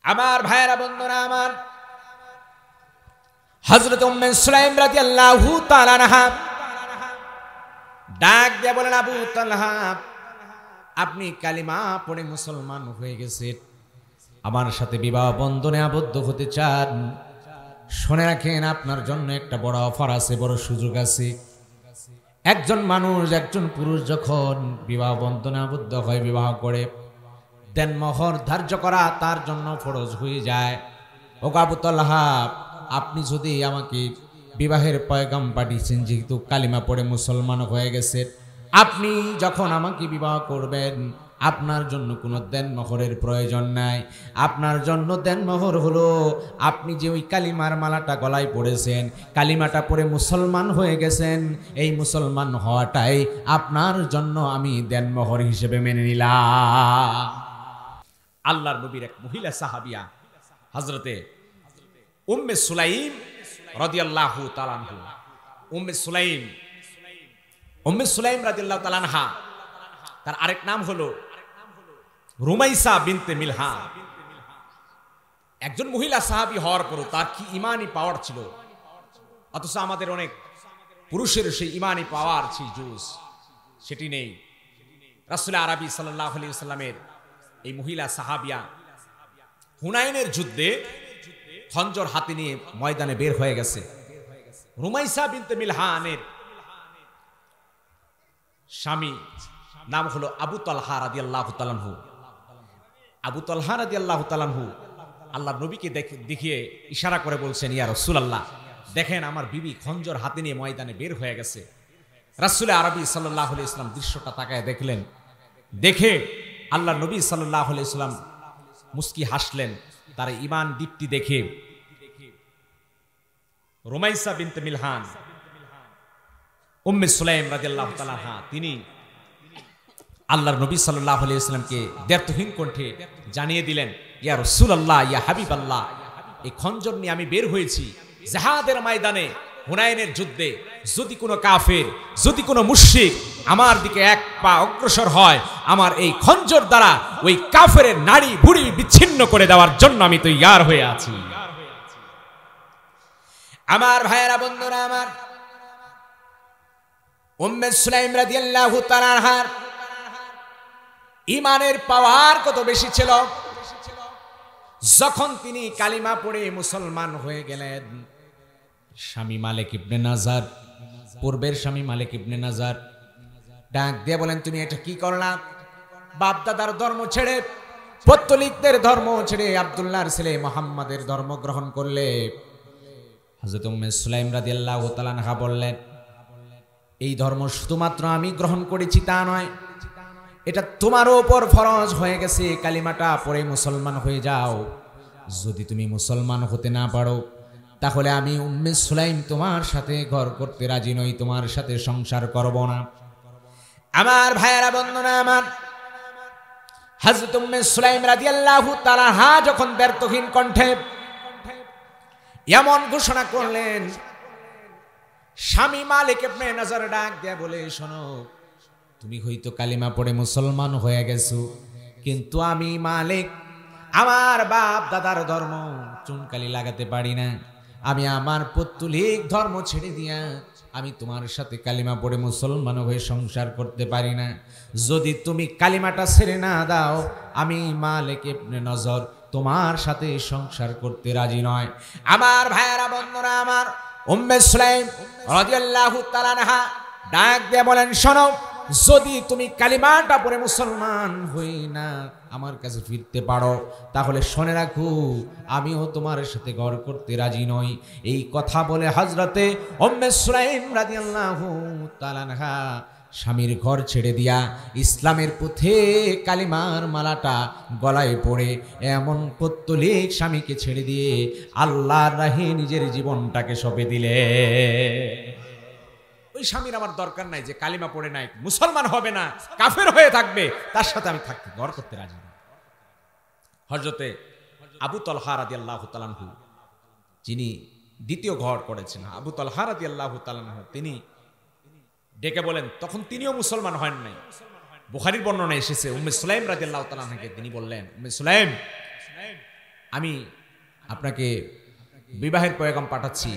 আমার ভাইয়েরা বন্ধুরা আমার, হযরত উম্মে সুলাইম রাদিয়াল্লাহু তাআলা আনহা ডাক দিয়ে বলেন, আবু তালহা, আপনি কালিমা পড়ে মুসলমান হয়ে গেছেন, আমার সাথে বিবাহ বন্ধনে আবদ্ধ হতে চান? শুনে রাখেন, আপনার জন্য একটা বড় অফার আছে, বড় সুযোগ আছে। একজন মানুষ, একজন পুরুষ যখন বিবাহ বন্ধনে আবদ্ধ হয়, বিবাহ করে, দেনমোহর ধার্য করা তার জন্য ফরজ হয়ে যায়। ও আবু তালহা, আপনি যদি আমাকে বিবাহের পয়গাম পাঠিয়েছেন, যেহেতু কালিমা পড়ে মুসলমান হয়ে গেছে, আপনি যখন আমাকে বিবাহ করবেন, আপনার জন্য কোনো দেনমোহরের প্রয়োজন নাই। আপনার জন্য দেনমোহর হলো, আপনি যে ওই কালিমার মালাটা গলায় পড়েছেন, কালিমাটা পড়ে মুসলমান হয়ে গেছেন, এই মুসলমান হওয়াটাই আপনার জন্য আমি দেনমোহর হিসেবে মেনে নিলাম। আল্লাহর নবীর এক মহিলা সাহাবিয়া হযরতে উম্মে সুলাইম রাদিয়াল্লাহু তাআলা আনহা, উম্মে সুলাইম রাদিয়াল্লাহু তাআলা আনহা, তার আরেক নাম হলো রুমাইসা বিনতে মিলহান। একজন মহিলা সাহাবী হওয়ার পরও তার কি ইমানি পাওয়ার ছিল, অথচ আমাদের অনেক পুরুষের সেই ইমানি পাওয়ার, সেই জোশ সেটি নেই। রাসূল আরবি সাল্লাল্লাহু আলাইহি ওয়াসাল্লামের এই মহিলা সাহাবিয়া হুনাইনের যুদ্ধে খঞ্জর হাতে নিয়ে ময়দানে বের হয়ে গেছে। রুমাইসা বিনতে মিলহানের স্বামী নাম হলো আবু তালহা রাদিয়াল্লাহু তাআলা আনহু। আবু তালহা রাদিয়াল্লাহু তাআলা আনহু আল্লাহর নবীকে দেখিয়ে ইশারা করে বলছেন, ইয়া রাসূলুল্লাহ, দেখেন আমার বিবি খঞ্জর হাতে নিয়ে ময়দানে বের হয়ে গেছে। রাসূল আরবি সাল্লাল্লাহু আলাইহি ওয়াসাল্লাম দৃশ্যটা তাকায় দেখলেন। দেখে আল্লাহর নবী সাল্লাল্লাহু আলাইহি ওয়াসাল্লাম মুস্কি হাসলেন। তার ঈমান দীপ্তি দেখে রুমাইসা বিনতে মিলহান, উম্মে সুলাইম রাদিয়াল্লাহু তাআলা আনহা, তিনি আল্লাহর নবী সাল্লাল্লাহু আলাইহি ওয়াসাল্লামকে দ্ব্যর্থহীন কণ্ঠে জানিয়ে দিলেন, ইয়া রাসূলুল্লাহ, ইয়া হাবিবাল্লাহ, এই খঞ্জর নিয়ে আমি বের হয়েছি জিহাদের ময়দানে, হুনাইনের যুদ্ধে। যদি কোনো কাফের, যদি কোনো মুশরিক আমার দিকে এক পা অগ্রসর হয়, আমার এই খঞ্জর দ্বারা ওই কাফের নাড়ি ভুঁড়ি বিচ্ছিন্ন করে দেওয়ার জন্য আমি তৈয়ার হয়ে আছি। আমার ভাইয়েরা বন্ধুরা আমার, উম্মে সুলাইম রাদিয়াল্লাহু তাআলা আনহার ঈমানের পাওয়ার কত বেশি ছিল! যখন তিনি কালিমা পড়ে মুসলমান হয়ে গেলেন, স্বামী মালিক ইবনে নাজার, পূর্বের স্বামী মালিক ইবনে নাজার ডাক দিয়ে বলেন, তুমি এটা কি করলা? বাপ দাদার ধর্ম ছেড়ে, পৌত্তলিকদের ধর্ম ছেড়ে আব্দুল্লাহর ছেলে মুহাম্মাদের ধর্ম গ্রহণ করলে। হযরত উম্মে সুলাইম রাদিয়াল্লাহু তাআলা আনহা বললেন, এই ধর্ম শুধুমাত্র আমি গ্রহণ করেছি তা নয়, এটা তোমারও উপর ফরজ হয়ে গেছে, কালিমাটা পড়ে মুসলমান হয়ে যাও। যদি তুমি মুসলমান হতে না পারো, তাহলে আমি উম্মে সুলাইম তোমার সাথে ঘর করতে রাজি নই, তোমার সাথে সংসার করব না। আমার ভাইয়েরা বন্ধুরা আমার, হযরত উম্মে সুলাইম রাদিয়াল্লাহু তাআলা আনহা যখন ব্যর্থহীন কণ্ঠে এমন ঘোষণা করলেন, স্বামী মালিক ইবনে নাজার ডাক দিয়ে বলে, শোনো, তুমি হয়তো কালিমা পড়ে মুসলমান হয়ে গেছো, কিন্তু আমি মালিক আমার বাপ দাদার ধর্ম চুনকালি লাগাতে পারি না। আমি আমার পৌত্তলিক ধর্ম ছেড়ে দিয়া আমি তোমার সাথে কালিমা পড়ে মুসলমান হয়ে সংসার করতে পারি না। যদি তুমি কালিমাটা ছেড়ে না দাও, আমি মালিক ইবনে নজর তোমার সাথে সংসার করতে রাজি নয়। আমার ভাইয়েরা বন্ধুরা আমার, উম্মে সুলাইম রাদিয়াল্লাহু তাআলা আনহা ডাক দিয়ে বলেন, শোনো, যদি তুমি কালিমাটা পড়ে মুসলমান হই না আমার কাছে ফিরতে পারো, তাহলে শুনে রাখো, আমিও তোমার সাথে ঘর করতে রাজি নই। এই কথা বলে হযরতে উম্মে সুলাইম রাদিয়াল্লাহু তাআলা আনহা স্বামীর ঘর ছেড়ে দিয়া ইসলামের পথে কালিমার মালাটা গলায় পড়ে এমন পৌত্তলিক স্বামীকে ছেড়ে দিয়ে আল্লাহর রাহে নিজের জীবনটাকে সঁপে দিলে। ওই স্বামীর আমার দরকার নাই যে কালিমা পড়ে নাই, মুসলমান হবে না, কাফের হয়ে থাকবে, তার সাথে আমি থাকতে ঘর করতে রাজি না। হযরতে আবু তালহা রাদিয়াল্লাহু তাআলা আনহু, যিনি দ্বিতীয় ঘর করেছেন, আবু তালহা রাদিয়াল্লাহু তাআলা আনহু, তিনি ডেকে বলেন, তখন তিনিও মুসলমান হন নাই। বুখারীর বর্ণনায় এসেছে, উম্মে সুলাইম রাদিয়াল্লাহু তাআলা আনহাকে তিনি বললেন, উম্মে সুলাইম, আমি আপনাকে বিবাহের পয়গাম পাঠাচ্ছি,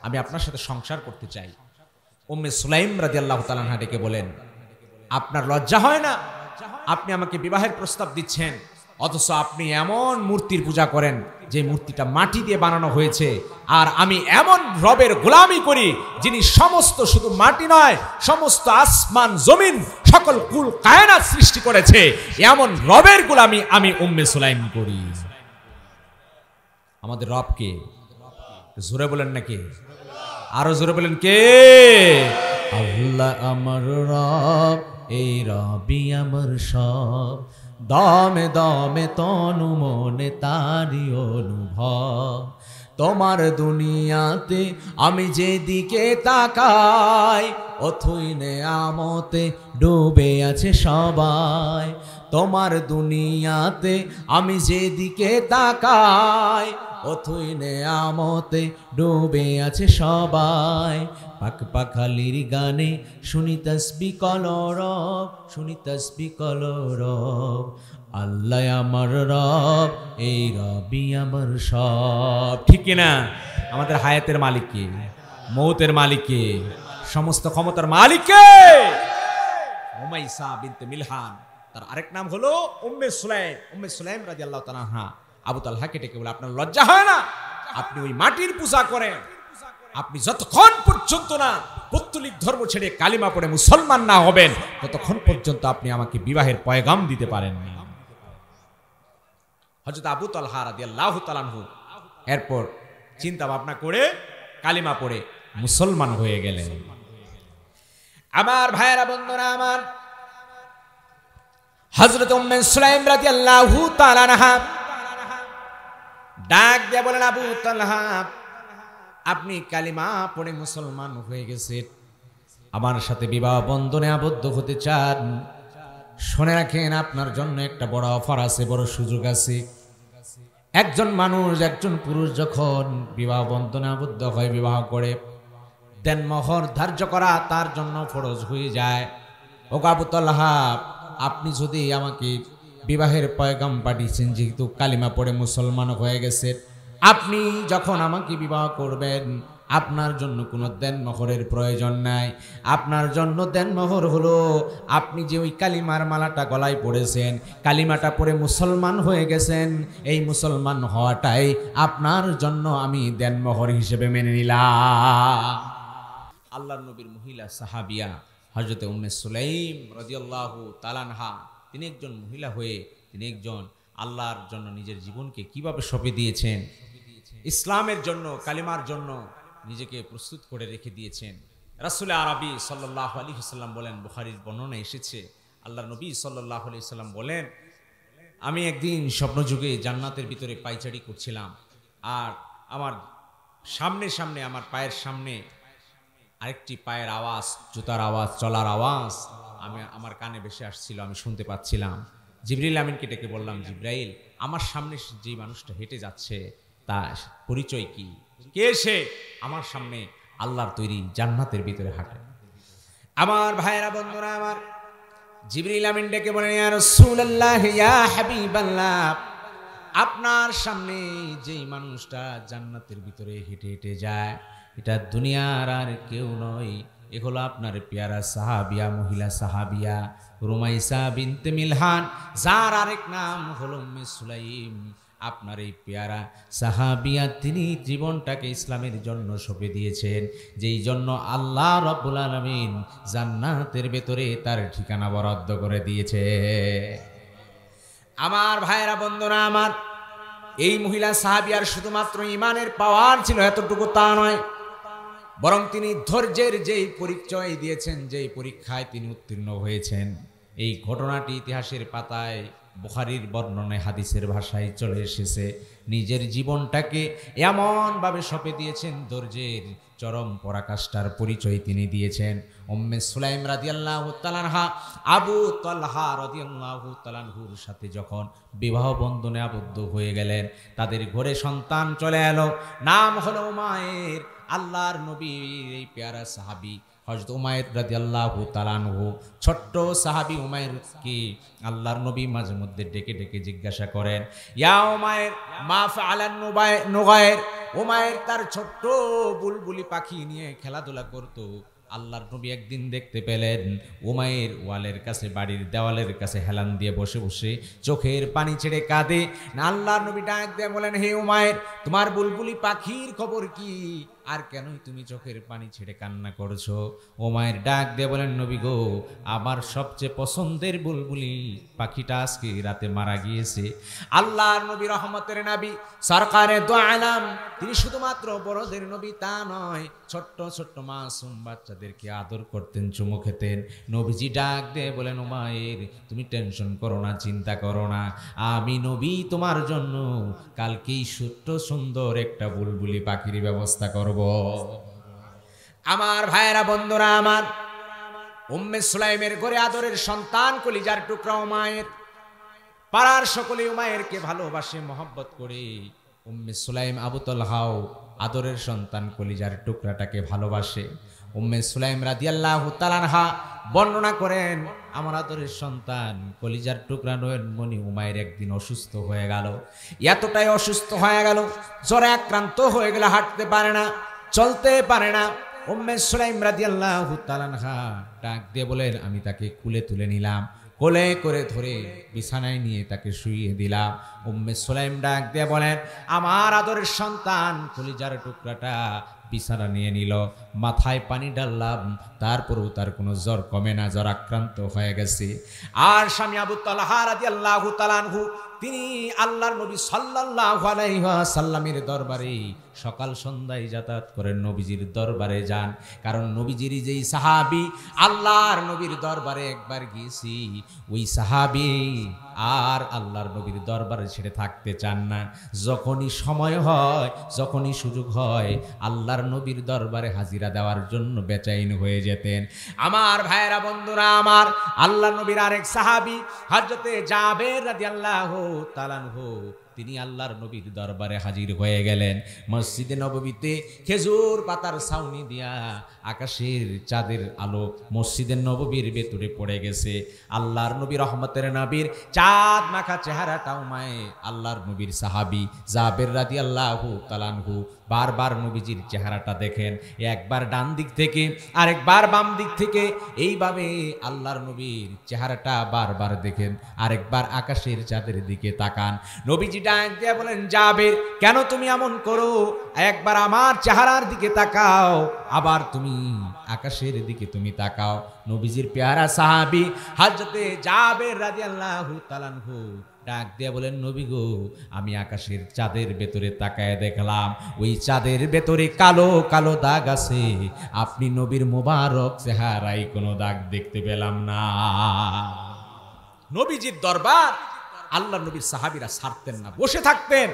আমি আপনার সাথে সংসার করতে চাই। উম্মে সুলাইম রাদিয়াল্লাহু তাআলা আনহা ডেকে বলেন, আপনার লজ্জা হয় না? আপনি আমাকে বিবাহের প্রস্তাব দিচ্ছেন, অথচ আপনি এমন মূর্তির পূজা করেন যে মূর্তিটা মাটি দিয়ে বানানো হয়েছে, আর আমি এমন রবের গোলামি করি যিনি সমস্ত, শুধু মাটি নয়, সমস্ত আসমান জমিন সকল কুল কায়নাত সৃষ্টি করেছে, এমন রবের গোলামি আমি উম্মে সুলাইম করি। আমাদের রব কে? জোরে বলেন নাকি? আরো জোরে বলেন কে? আল্লাহ আমার রব, এই রবি আমার সব, দমে দমে তনু মনে তারি অনুভব। তোমার দুনিয়াতে আমি যেদিকে তাকাই, অথই নেয়ামতে ডুবে আছে সবাই। তোমার দুনিয়াতে আমি যেদিকে তাকাই, অথই নেয়ামতে ডুবে আছে সবাই। পাক পাখালির গানে শুনি তাসবিহ কলরব, শুনি তাসবিহ কলরব। আল্লাহ আমার রব, এই রবি আমার সব। ঠিক কিনা? আমাদের হায়াতের মালিক কে? মৌতের মালিক কে? সমস্ত ক্ষমতার মালিক কে? উমাইসা বিনতে মিলহান, তার আরেক নাম হলো উম্মে সুলাইম। উম্মে সুলাইম রাদিয়াল্লাহু তাআলা আনহা আবু তালহাকে ডেকে বলে, আপনার লজ্জা হয় না? আপনি ওই মাটির পূজা করেন, আপনি যতক্ষণ পর্যন্ত না পৌত্তলিক ধর্ম ছেড়ে কালিমা পড়ে মুসলমান না হবেন, ততক্ষণ পর্যন্ত আপনি আমাকে বিবাহের পয়গাম দিতে পারেননি। হযরত আবু তালহা রাদিয়াল্লাহু তাআলা আনহু এরপর চিন্তা ভাবনা করে কালিমা পড়ে মুসলমান হয়ে গেলেন। আমার ভাইয়েরা, বন্ধুরা আমার, হযরত উম্মে সুলাইম রাদিয়াল্লাহু তাআলা আনহা ডাক দিয়ে বলেন, আবু তালহা, আপনি কালিমা পড়ে মুসলমান হয়ে গেছেন, আমার সাথে বিবাহ বন্ধনে আবদ্ধ হতে চান? শুনে রাখেন, আপনার জন্য একটা বড় অফার আছে, বড় সুযোগ আছে। একজন মানুষ, একজন পুরুষ যখন বিবাহ বন্ধনে আবদ্ধ হয়, বিবাহ করে, দেনমোহর ধার্য করা তার জন্য ফরজ হয়ে যায়। ও আবু তালহা, আপনি যদি আমাকে বিবাহের পয়গাম পাঠিয়েছেন, যেহেতু কালিমা পড়ে মুসলমান হয়ে গেছেন, আপনি যখন আমাকে বিবাহ করবেন, আপনার জন্য কোনো দেনমোহরের প্রয়োজন নাই। আপনার জন্য দেনমোহর হলো, আপনি যে ওই কালিমার মালাটা গলায় পড়েছেন, কালিমাটা পড়ে মুসলমান হয়ে গেছেন, এই মুসলমান হওয়াটাই আপনার জন্য আমি দেনমোহর হিসেবে মেনে নিলাম। আল্লাহর নবীর মহিলা সাহাবিয়া হযরত উম্মে সুলাইম রাদিয়াল্লাহু তাআলা আনহা, তিনি একজন মহিলা হয়ে তিনি একজন আল্লাহর জন্য নিজের জীবনকে কিভাবে সঁপে দিয়েছেন, ইসলামের জন্য, কালিমার জন্য নিজেকে প্রস্তুত করে রেখে দিয়েছেন। রাসূল আরবি সাল্লাল্লাহু আলাইহি ওয়াসাল্লাম বলেন, বুখারীর বর্ণনা এসেছে, আল্লাহর নবী সাল্লাল্লাহু আলাইহি ওয়াসাল্লাম বলেন, আমি একদিন স্বপ্নযুগে জান্নাতের ভিতরে পায়চারি করছিলাম, আর আমার সামনে সামনে, আমার পায়ের সামনে আরেকটি পায়ের আওয়াজ, জুতার আওয়াজ, চলার আওয়াজ আমার কানে ভেসে আসছিল, আমি শুনতে পাচ্ছিলাম। জিবরিল আমিনকে ডেকে বললাম, জিবরাইল, আমার সামনে যে মানুষটা হেঁটে যাচ্ছে তার পরিচয় কি? কে সে? আমার সামনে আল্লাহর তৈরি জান্নাতের ভিতরে হাঁটে। আমার ভাইয়েরা, বন্ধুরা আমার, জিবরিল আমিন ডেকে বলেন, ইয়া রাসূলুল্লাহ, ইয়া হাবিবাল্লাহ, আপনার সামনে যেই মানুষটা জান্নাতের ভিতরে হেঁটে হেঁটে যায়, এটা দুনিয়ার আর কেউ নয়, এ হলো আপনার পেয়ারা সাহাবিয়া, মহিলা সাহাবিয়া রুমাইসা বিনতে মিলহান, যার আরেক নাম হলো উম্মে সুলাইম। আপনার এই পেয়ারা সাহাবিয়া, তিনি জীবনটাকে ইসলামের জন্য সঁপে দিয়েছেন, যেই জন্য আল্লাহ রাব্বুল আলামিন জান্নাতের ভেতরে তার ঠিকানা বরাদ্দ করে দিয়েছে। আমার ভাইয়েরা, বন্ধুরা আমার, এই মহিলা সাহাবিয়ার শুধুমাত্র ঈমানের পাওয়ার ছিল এতটুকু তা নয়, বরং তিনি ধৈর্যের যেই পরিচয় দিয়েছেন, যেই পরীক্ষায় তিনি উত্তীর্ণ হয়েছেন, এই ঘটনাটি ইতিহাসের পাতায়, বুখারীর বর্ণনায়, হাদিসের ভাষায় চলে এসেছে। নিজের জীবনটাকে এমনভাবে সঁপে দিয়েছেন, ধৈর্যের চরম পরাকাষ্ঠার পরিচয় তিনি দিয়েছেন। উম্মে সুলাইম রাদিয়াল্লাহু তাআলা আনহা আবু তালহা রাদিয়াল্লাহু তাআলা আনহুর সাথে যখন বিবাহ বন্ধনে আবদ্ধ হয়ে গেলেন, তাদের ঘরে সন্তান চলে এলো, নাম হলো উমায়ের। আল্লাহর নবীর এই পেয়ারা সাহাবী হযরত উমাইর রাদিয়াল্লাহু তাআলা আনহু, ছোট্ট সাহাবী উমাইরকে আল্লাহর নবী মাঝে মধ্যে ডেকে ডেকে জিজ্ঞাসা করেন, ইয়া উমাইর মা ফাআলান নুগাইর। উমাইর তার ছোট্ট বুলবুলি পাখি নিয়ে খেলাধুলা করত। আল্লাহর নবী একদিন দেখতে পেলেন উমাইর ওয়ালের কাছে, বাড়ির দেওয়ালের কাছে হেলান দিয়ে বসে বসে চোখের পানি ছেড়ে কাঁদে। আল্লাহর নবী ডাক দিয়ে বলেন, হে উমাইর, তোমার বুলবুলি পাখির খবর কি? আর কেনই তুমি চোখের পানি ছেড়ে কান্না করছো? উমাইর ডাক দিয়ে বলেন, নবী গো, আমার সবচেয়ে পছন্দের বুলবুলি পাখিটা আজকে রাতে মারা গিয়েছে। আল্লাহর নবী রহমতের নবী সরকারে দো আলাম, তিনি শুধুমাত্র বড়দের নবী তা নয়, ছোট্ট ছোট্ট মাসুম বাচ্চাদেরকে আদর করতেন, চুমু খেতেন। নবীজি ডাক দিয়ে বলেন, উমাইর তুমি টেনশন করো না, চিন্তা করো না, আমি নবী তোমার জন্য কালকেই ছোট্ট সুন্দর একটা বুলবুলি পাখির ব্যবস্থা করব। আমার ভাইয়েরা, বন্ধুরা আমার, উম্মে সুলাইমের ঘরে আদরের সন্তান, কলিজার টুকরা উমাইর। পাড়ার সকলে উমাইরকে ভালোবাসে, মহব্বত করে। উম্মে সুলাইম আবু তালহাও আদরের সন্তান কলিজার টুকরাটাকে ভালোবাসে। উম্মে সুলাইম রাদিয়াল্লাহু তাআলা আনহা বর্ণনা করেন, আমার আদরের সন্তান কলিজার টুকরা নয়নমণি উমাইর একদিন অসুস্থ হয়ে গেল। এতটাই অসুস্থ হয়ে গেল, জ্বরে আক্রান্ত হয়ে গেল, হাঁটতে পারে না, চলতে পারে না। উম্মে সুলাইম রাদিয়াল্লাহু তাআলা আনহা ডাক দিয়ে বলেন, আমি তাকে কুলে তুলে নিলাম, কোলে করে ধরে বিছানায় নিয়ে তাকে শুইয়ে দিলাম। উম্মে সুলাইম ডাক দিয়ে বলেন, আমার আদরের সন্তান কলিজার টুকরাটা বিছানা নিয়ে নিল, মাথায় পানি ডাললাম, তারপরেও তার কোনো জ্বর কমে না, জ্বর আক্রান্ত হয়ে গেছে। আর স্বামী আবু তালহা রাদিয়াল্লাহু তাআলা আনহু, তিনি আল্লাহর নবী সাল্লাল্লাহু আলাইহি ওয়াসাল্লামের দরবারে সকাল সন্ধ্যায় যাতায়াত করেন, নবীজির দরবারে যান। কারণ নবীজির যেই সাহাবী আল্লাহর নবীর দরবারে একবার গিয়েছি, ওই সাহাবী আর আল্লাহর নবীর দরবারে ছেড়ে থাকতে চান না। যখনই সময় হয়, যখনই সুযোগ হয়, আল্লাহর নবীর দরবারে হাজিরা দেওয়ার জন্য বেচাইন হয়ে যেতেন। আমার ভাইয়েরা, বন্ধুরা আমার, আল্লাহর নবীর আরেক সাহাবী হযরতে জাবের রাদিয়াল্লাহু তাআলা আনহু, তিনি আল্লাহর নবীর দরবারে হাজির হয়ে গেলেন। মসজিদে নববীতে খেজুর পাতার ছাউনি দিয়া আকাশের চাঁদের আলো মসজিদের নববীর ভেতরে পড়ে গেছে। আল্লাহর নবী রহমতের নবীর চাঁদ মাখা চেহারাটা উমায় আল্লাহর নবীর সাহাবী জাবের রাদিয়াল্লাহু তাআলা আনহু বারবার নবীজির চেহারাটা দেখেন, একবার ডান দিক থেকে আরেকবার বাম দিক থেকে, এইভাবে আল্লাহর নবীর চেহারাটা বারবার দেখেন, আরেকবার আকাশের চাঁদের দিকে তাকান। নবীজি ডাক দিয়ে বলেন, জাবের, কেন তুমি এমন করো? একবার আমার চেহারার দিকে তাকাও, আবার তুমি আকাশের দিকে তুমি তাকাও। নবীজির পেয়ারা সাহাবী হযরতে জাবের রাদিয়াল্লাহু তাআলা আনহু ডাক দিয়ে বলেন, নবী গো, আমি আকাশের চাঁদের ভেতরে তাকায় দেখলাম, ওই চাঁদের ভেতরে কালো কালো দাগ আছে, আপনি নবীর মোবারক চেহারায় কোনো দাগ দেখতে পেলাম না। নবীজির দরবার আল্লাহ নবীর সাহাবীরা ছাড়তেন না, বসে থাকতেন,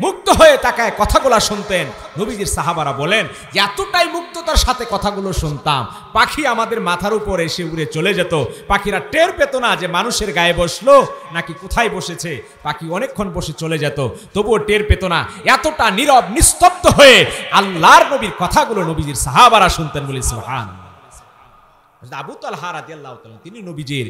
মুগ্ধ হয়ে তাকায় কথাগুলো শুনতেন। নবীজির সাহাবারা বলেন যে এতটাই মুগ্ধতার সাথে কথাগুলো শুনতাম, পাখি আমাদের মাথার উপর এসে উড়ে চলে যেত, পাখিরা টের পেত না যে মানুষের গায়ে বসলো নাকি কোথায় বসেছে। পাখি অনেকক্ষণ বসে চলে যেত, তবুও টের পেত না। এতটা নীরব নিস্তব্ধ হয়ে আল্লাহর নবীর কথাগুলো নবীজির সাহাবারা শুনতেন। বলি সুবহানাল্লাহ। আবু তালহা রাদিয়াল্লাহু তাআলা তিনি নবীজির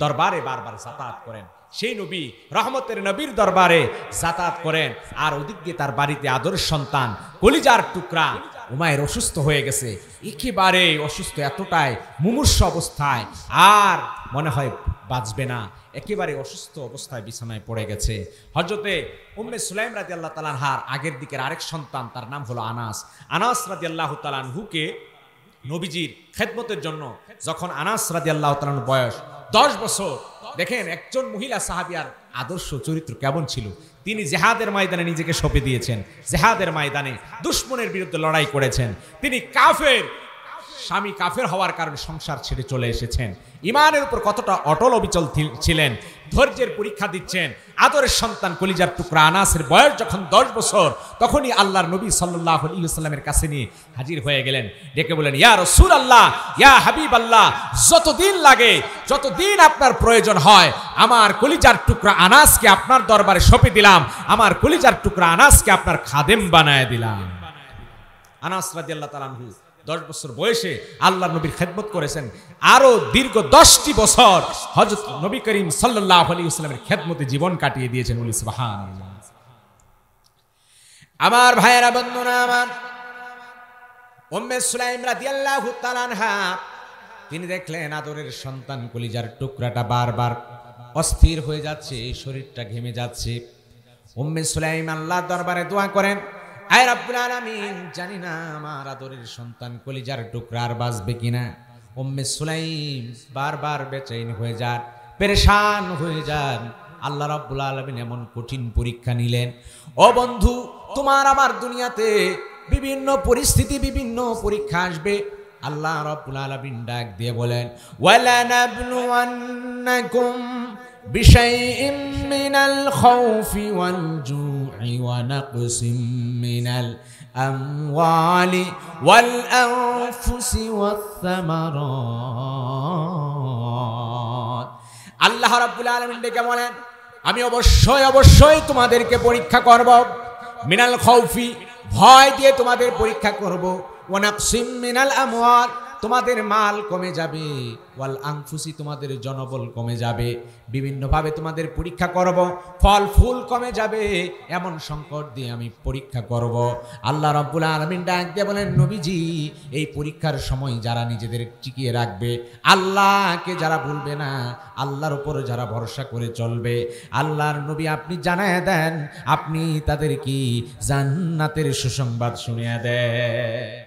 দরবারে বারবার যাতায়াত করেন, সেই নবী রহমতের নবীর দরবারে যাতায়াত করেন। আর ওদিকে তার বাড়িতে আদরের সন্তান কলিজার টুকরা উমাইর অসুস্থ হয়ে গেছে, একেবারে অসুস্থ, এতটাই মুমূর্ষ অবস্থায়, আর মনে হয় বাঁচবে না, একেবারে অসুস্থ অবস্থায় বিছানায় পড়ে গেছে। হযরতে উম্মে সুলাইম রাদিয়াল্লাহু তাআলা আনহার আগের দিকের আরেক সন্তান, তার নাম হলো আনাস। আনাস রাদিয়াল্লাহু তাআলা আনহুকে নবীজির খেদমতের জন্য যখন আনাস রাদিয়াল্লাহু তাআলার বয়স 10 বছর, দেখেন একজন মহিলা সাহাবিয়ার আদর্শ চরিত্র কেমন ছিল। তিনি জিহাদের ময়দানে নিজেকে সঁপে দিয়েছেন, জিহাদের ময়দানে দুশমনের বিরুদ্ধে লড়াই করেছেন। তিনি কাফের, স্বামী কাফের হওয়ার কারণে সংসার ছেড়ে চলে এসেছেন। ইমানের উপর কতটা অটল অবিচল ছিলেন, ধৈর্যের পরীক্ষা দিচ্ছেন। আদরের সন্তান কলিজার টুকরা আনাসের বয়স যখন 10 বছর, তখনই আল্লাহর নবী সাল্লাল্লাহু আলাইহি ওয়াসাল্লামের কাছে নিয়ে হাজির হয়ে গেলেন। ডেকে বলেন, ইয়া রাসূলুল্লাহ, ইয়া হাবিবাল্লাহ, যতদিন লাগে, যতদিন আপনার প্রয়োজন হয়, আমার কলিজার টুকরা আনাসকে আপনার দরবারে সঁপে দিলাম, আমার কলিজার টুকরা আনাসকে আপনার খাদেম বানায় দিলাম। আনাস রাদিয়াল্লাহু তাআলা আনহু 10 বছর বয়সে আল্লাহর নবীর খেদমত করেছেন, আরো দীর্ঘ 10টি বছর হযরত নবী করিম সাল্লাল্লাহু আলাইহি ওয়াসাল্লামের খেদমতে জীবন কাটিয়ে দিয়েছেন। বলি সুবহানাল্লাহ। আমার ভাইয়েরা, বন্ধুরা আমার, উম্মে সুলাইম রাদিয়াল্লাহু তাআলা আনহা তিনি দেখলেন আদরের সন্তান কলিজার টুকরাটা বারবার অস্থির হয়ে যাচ্ছে, শরীরটা ঘেমে যাচ্ছে। উম্মে সুলাইম আল্লাহর দরবারে দোয়া করেন, আয় রব্বুল আলামিন, জানি না আমার আদরের সন্তান কলিজার টুকরা আর বাঁচবে কিনা। উম্মে সুলাইম বারবার বেচैन হয়ে যান, পেরেশান হয়ে যান। আল্লাহ রাব্বুল আলামিন এমন কঠিন পরীক্ষা নিলেন। ও বন্ধু, তোমার আমার দুনিয়াতে বিভিন্ন পরিস্থিতি, বিভিন্ন পরীক্ষা আসবে। আল্লাহ রাব্বুল আলামিন ডাক দিয়ে বলেন, ওয়ালা নাবলুওয়ান্নাকুম বিশাইইম মিনাল খাউফি ওয়াল জু'i ওয়া নাকসিম মিনাল আমওয়ালি ওয়াল আনফুসি ওয়াস সামারাত। আল্লাহ রাব্বুল আলামিন ডেকে বলেন, আমি অবশ্যই তোমাদেরকে পরীক্ষা করব। মিনাল খাউফি, ভয় দিয়ে তোমাদের পরীক্ষা করব। ওয়া নাকসিম মিনাল আমওয়াল, তোমাদের মাল কমে যাবে। ওয়াল আনফুসি, তোমাদের জনবল কমে যাবে। বিভিন্নভাবে তোমাদের পরীক্ষা করব, ফল ফুল কমে যাবে, এমন সংকট দিয়ে আমি পরীক্ষা করব। আল্লাহ রাব্বুল আলামিন ডাক দিয়ে বলেন, নবীজি, এই পরীক্ষার সময় যারা নিজেদের টিকিয়ে রাখবে, আল্লাহকে যারা ভুলবে না, আল্লাহর উপর যারা ভরসা করে চলবে, আল্লাহর নবী আপনি জানায় দেন, আপনি তাদের কি জান্নাতের সুসংবাদ শুনিয়ে দেন।